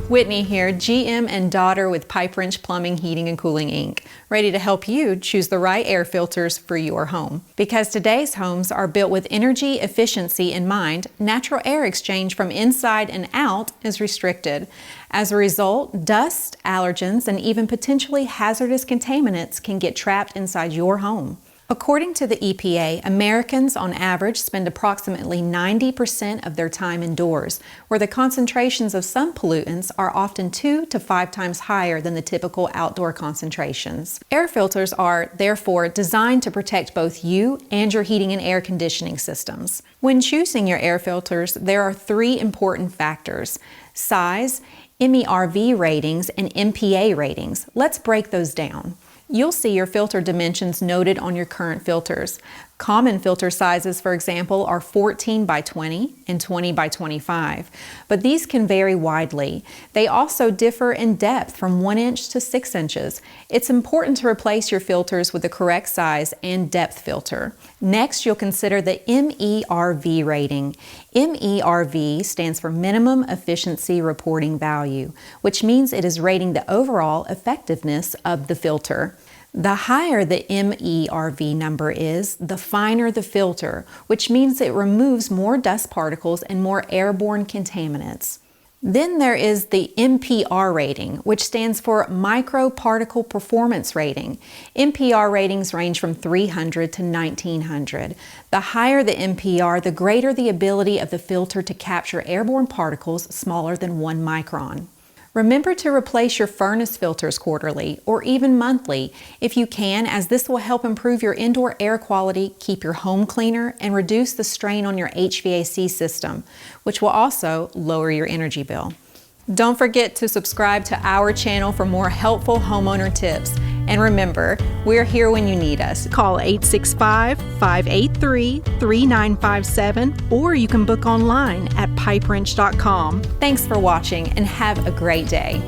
Whitney here, GM and daughter with Pipe Wrench Plumbing, Heating and Cooling Inc., ready to help you choose the right air filters for your home. Because today's homes are built with energy efficiency in mind, natural air exchange from inside and out is restricted. As a result, dust, allergens, and even potentially hazardous contaminants can get trapped inside your home. According to the EPA, Americans on average spend approximately 90% of their time indoors, where the concentrations of some pollutants are often 2 to 5 times higher than the typical outdoor concentrations. Air filters are, therefore, designed to protect both you and your heating and air conditioning systems. When choosing your air filters, there are 3 important factors: size, MERV ratings, and MPA ratings. Let's break those down. You'll see your filter dimensions noted on your current filters. Common filter sizes, for example, are 14 by 20 and 20 by 25, but these can vary widely. They also differ in depth from 1 inch to 6 inches. It's important to replace your filters with the correct size and depth filter. Next, you'll consider the MERV rating. MERV stands for Minimum Efficiency Reporting Value, which means it is rating the overall effectiveness of the filter. The higher the MERV number is, the finer the filter, which means it removes more dust particles and more airborne contaminants. Then there is the MPR rating, which stands for Microparticle Performance Rating. MPR ratings range from 300 to 1900. The higher the MPR, the greater the ability of the filter to capture airborne particles smaller than 1 micron. Remember to replace your furnace filters quarterly or even monthly if you can, as this will help improve your indoor air quality, keep your home cleaner, and reduce the strain on your HVAC system, which will also lower your energy bill. Don't forget to subscribe to our channel for more helpful homeowner tips. And remember, we're here when you need us. Call 865-583-3957 or you can book online at pipewrench.com. Thanks for watching and have a great day.